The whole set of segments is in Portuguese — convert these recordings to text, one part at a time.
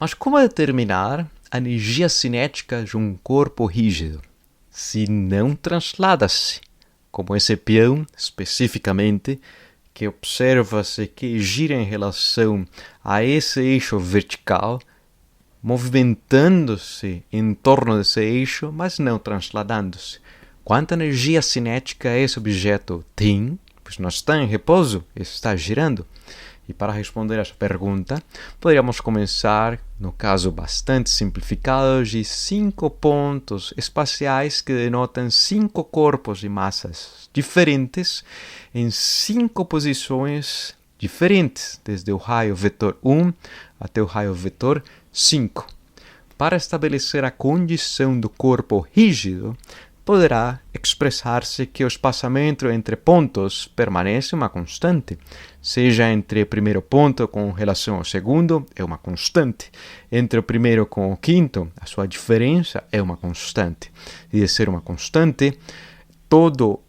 Mas como determinar a energia cinética de um corpo rígido? Se não translada-se, como esse peão, especificamente, que observa-se que gira em relação a esse eixo vertical, movimentando-se em torno desse eixo, mas não transladando-se. Quanta energia cinética esse objeto tem? Pois não está em repouso, está girando. E para responder essa pergunta, poderíamos começar, no caso bastante simplificado, de 5 pontos espaciais que denotam 5 corpos de massas diferentes em 5 posições diferentes, desde o raio vetor 1 até o raio vetor 5. Para estabelecer a condição do corpo rígido, poderá expressar-se que o espaçamento entre pontos permanece uma constante, seja entre o primeiro ponto com relação ao segundo, é uma constante, entre o primeiro com o quinto, a sua diferença é uma constante. E de ser uma constante, todo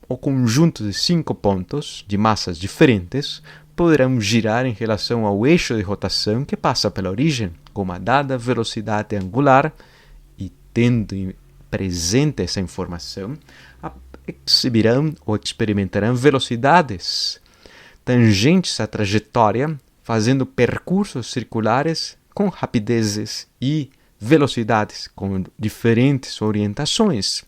o conjunto de 5 pontos de massas diferentes poderão girar em relação ao eixo de rotação que passa pela origem, com uma dada velocidade angular, e tendo presente essa informação, exibirão ou experimentarão velocidades tangentes à trajetória, fazendo percursos circulares com rapidezes e velocidades com diferentes orientações.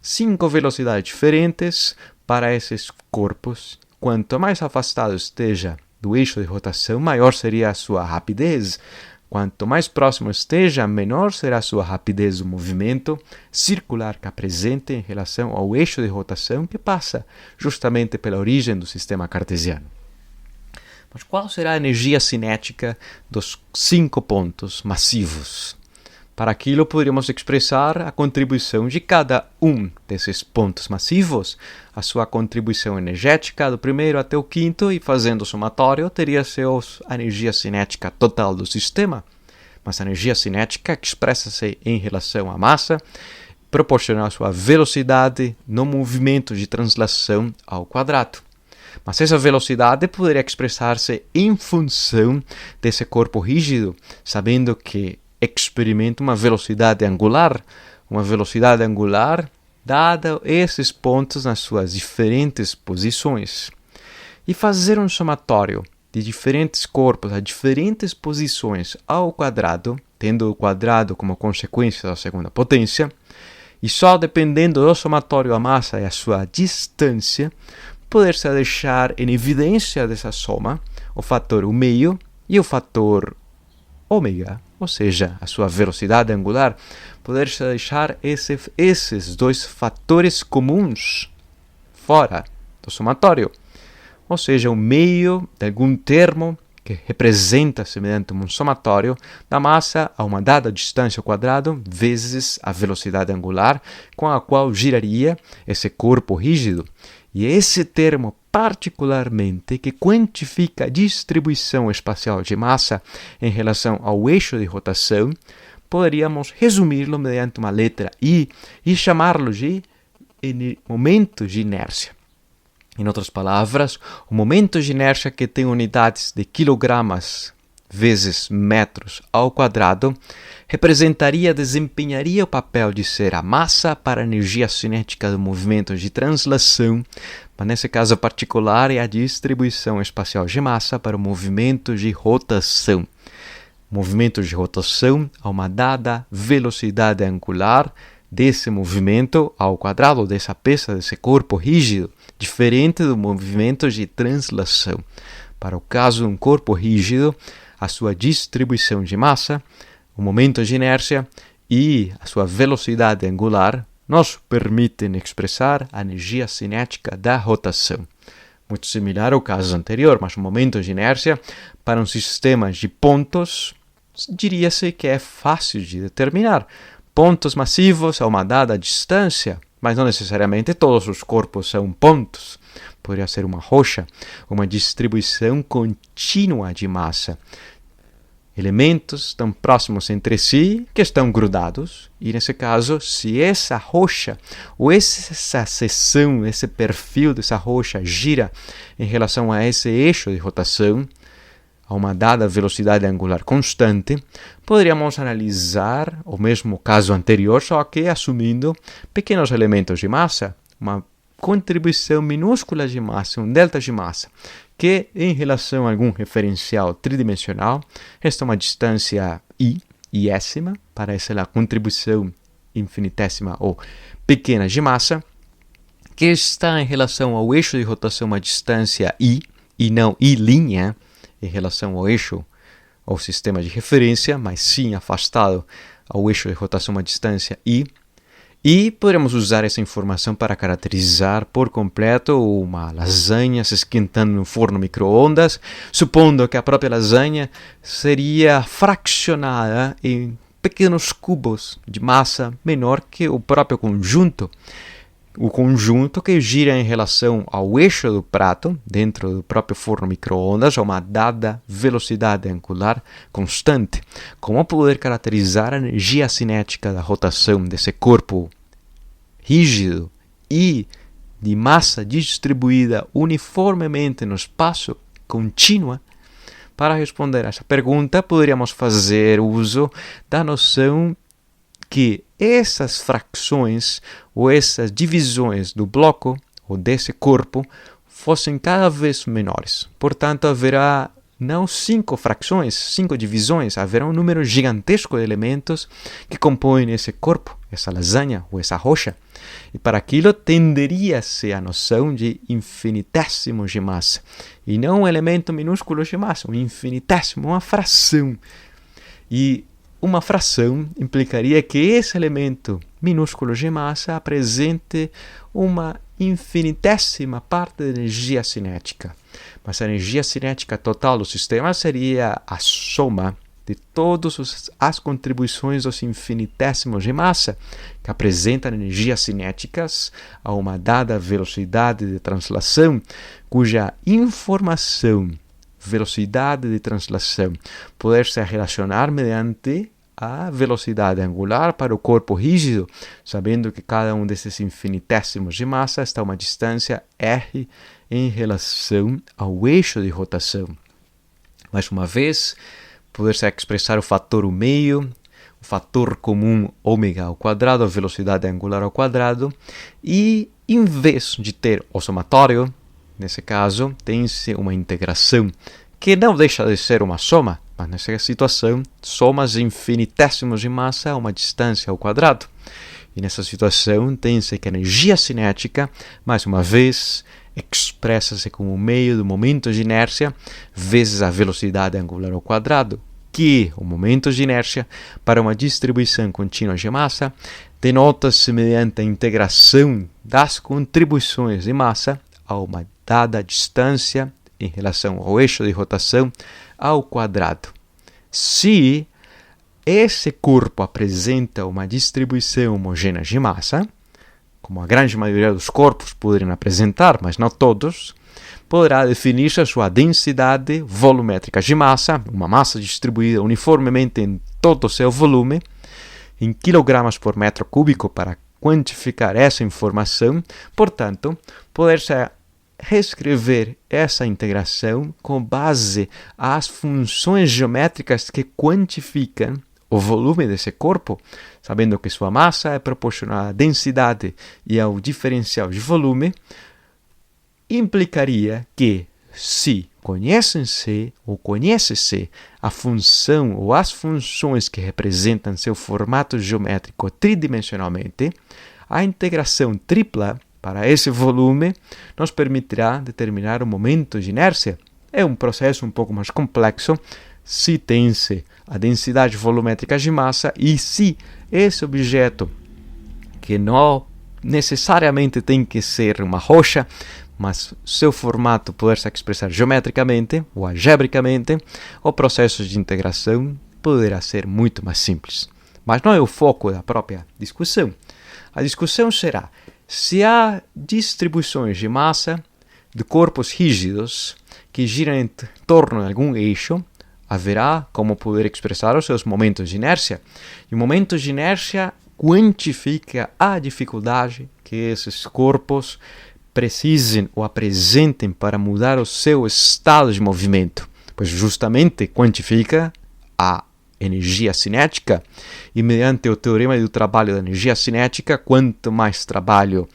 5 velocidades diferentes para esses corpos. Quanto mais afastado esteja do eixo de rotação, maior seria a sua rapidez. Quanto mais próximo esteja, menor será a sua rapidez do movimento circular que apresenta em relação ao eixo de rotação que passa justamente pela origem do sistema cartesiano. Mas qual será a energia cinética dos 5 pontos massivos? Para aquilo, poderíamos expressar a contribuição de cada um desses pontos massivos, a sua contribuição energética do primeiro até o quinto, e fazendo o somatório, teria-se a energia cinética total do sistema. Mas a energia cinética expressa-se em relação à massa, proporcional à sua velocidade no movimento de translação ao quadrado. Mas essa velocidade poderia expressar-se em função desse corpo rígido, sabendo que experimenta uma velocidade angular dada esses pontos nas suas diferentes posições. E fazer um somatório de diferentes corpos a diferentes posições ao quadrado, tendo o quadrado como consequência da segunda potência, e só dependendo do somatório a massa e a sua distância, poder-se deixar em evidência dessa soma o fator meio e o fator ômega, ou seja, a sua velocidade angular, poder-se deixar esses dois fatores comuns fora do somatório, ou seja, o meio de algum termo que representa-se mediante um somatório da massa a uma dada distância ao quadrado vezes a velocidade angular com a qual giraria esse corpo rígido. E esse termo particularmente que quantifica a distribuição espacial de massa em relação ao eixo de rotação, poderíamos resumi-lo mediante uma letra I e chamá-lo de momento de inércia. Em outras palavras, o momento de inércia, que tem unidades de quilogramas vezes metros ao quadrado, desempenharia o papel de ser a massa para a energia cinética do movimento de translação, mas nesse caso particular é a distribuição espacial de massa para o movimento de rotação. Movimento de rotação a uma dada velocidade angular desse movimento ao quadrado, dessa peça, desse corpo rígido, diferente do movimento de translação. Para o caso de um corpo rígido, a sua distribuição de massa, o momento de inércia e a sua velocidade angular nos permitem expressar a energia cinética da rotação. Muito similar ao caso anterior, mas o momento de inércia para um sistema de pontos diria-se que é fácil de determinar. Pontos massivos a uma dada distância, mas não necessariamente todos os corpos são pontos. Poderia ser uma rocha, uma distribuição contínua de massa. Elementos tão próximos entre si que estão grudados, e nesse caso, se essa rocha ou essa seção, esse perfil dessa rocha gira em relação a esse eixo de rotação, a uma dada velocidade angular constante, poderíamos analisar o mesmo caso anterior, só que assumindo pequenos elementos de massa, uma contribuição minúscula de massa, um delta de massa, que em relação a algum referencial tridimensional, esta é uma distância i, iésima, parece a contribuição infinitésima ou pequena de massa, que está em relação ao eixo de rotação uma distância i, e não i', em relação ao eixo, ao sistema de referência, mas sim afastado ao eixo de rotação uma distância i. E podemos usar essa informação para caracterizar por completo uma lasanha se esquentando no forno micro-ondas, supondo que a própria lasanha seria fraccionada em pequenos cubos de massa menor que o próprio conjunto. O conjunto que gira em relação ao eixo do prato, dentro do próprio forno micro-ondas, a uma dada velocidade angular constante. Como poder caracterizar a energia cinética da rotação desse corpo rígido e de massa distribuída uniformemente no espaço contínua? Para responder a essa pergunta, poderíamos fazer uso da noção que essas frações ou essas divisões do bloco ou desse corpo fossem cada vez menores. Portanto, haverá não 5 frações, 5 divisões, haverá um número gigantesco de elementos que compõem esse corpo, essa lasanha ou essa rocha. E para aquilo tenderia-se a noção de infinitésimo de massa. E não um elemento minúsculo de massa, um infinitésimo, uma fração. E uma fração implicaria que esse elemento minúsculo de massa apresente uma infinitésima parte da energia cinética. Mas a energia cinética total do sistema seria a soma de todas as contribuições dos infinitésimos de massa que apresentam energias cinéticas a uma dada velocidade de translação, cuja informação, velocidade de translação, poder se relacionar mediante a velocidade angular para o corpo rígido, sabendo que cada um desses infinitésimos de massa está a uma distância r em relação ao eixo de rotação. Mais uma vez, poder-se expressar o fator 1/2, o fator comum ômega ao quadrado, a velocidade angular ao quadrado, e em vez de ter o somatório, nesse caso, tem-se uma integração, que não deixa de ser uma soma, mas nessa situação, somas infinitésimos de massa a uma distância ao quadrado. E nessa situação, tem-se que a energia cinética, mais uma vez, expressa-se como meio do momento de inércia vezes a velocidade angular ao quadrado, que o momento de inércia, para uma distribuição contínua de massa, denota-se mediante a integração das contribuições de massa a uma dada distância em relação ao eixo de rotação ao quadrado. Se esse corpo apresenta uma distribuição homogênea de massa, como a grande maioria dos corpos poderiam apresentar, mas não todos, poderá definir-se a sua densidade volumétrica de massa, uma massa distribuída uniformemente em todo o seu volume, em quilogramas por metro cúbico para quantificar essa informação. Portanto, poder-se reescrever essa integração com base às funções geométricas que quantificam o volume desse corpo, sabendo que sua massa é proporcional à densidade e ao diferencial de volume, implicaria que, se conhece-se a função ou as funções que representam seu formato geométrico tridimensionalmente, a integração tripla para esse volume nos permitirá determinar o momento de inércia. É um processo um pouco mais complexo se tem-se a densidade volumétrica de massa e se esse objeto, que não necessariamente tem que ser uma rocha, mas seu formato poder se expressar geometricamente ou algebricamente, o processo de integração poderá ser muito mais simples. Mas não é o foco da própria discussão. A discussão será se há distribuições de massa de corpos rígidos que giram em torno de algum eixo, haverá como poder expressar os seus momentos de inércia. E o momento de inércia quantifica a dificuldade que esses corpos precisem ou apresentem para mudar o seu estado de movimento. pois justamente quantifica a energia cinética, e mediante o teorema do trabalho da energia cinética, quanto mais trabalho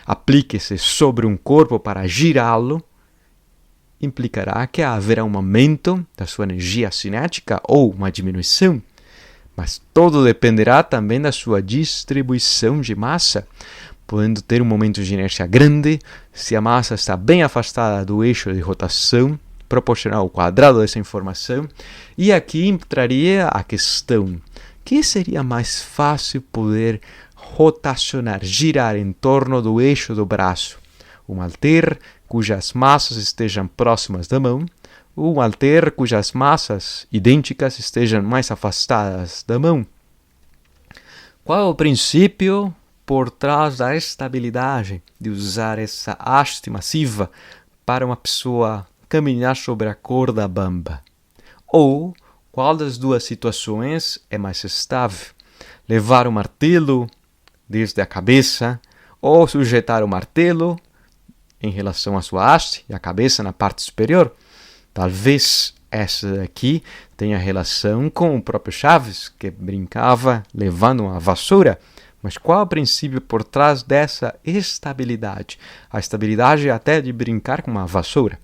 aplique-se sobre um corpo para girá-lo, implicará que haverá um aumento da sua energia cinética ou uma diminuição, mas tudo dependerá também da sua distribuição de massa, podendo ter um momento de inércia grande se a massa está bem afastada do eixo de rotação, proporcional ao quadrado dessa informação. E aqui entraria a questão: que seria mais fácil poder rotacionar, girar em torno do eixo do braço? Um halter cujas massas estejam próximas da mão, ou um halter cujas massas idênticas estejam mais afastadas da mão? Qual é o princípio por trás da estabilidade de usar essa haste massiva para uma pessoa caminhar sobre a corda bamba? Ou qual das duas situações é mais estável? Levar o martelo desde a cabeça ou sujetar o martelo em relação à sua haste e a cabeça na parte superior? Talvez essa aqui tenha relação com o próprio Chaves, que brincava levando uma vassoura. Mas qual é o princípio por trás dessa estabilidade? A estabilidade até de brincar com uma vassoura.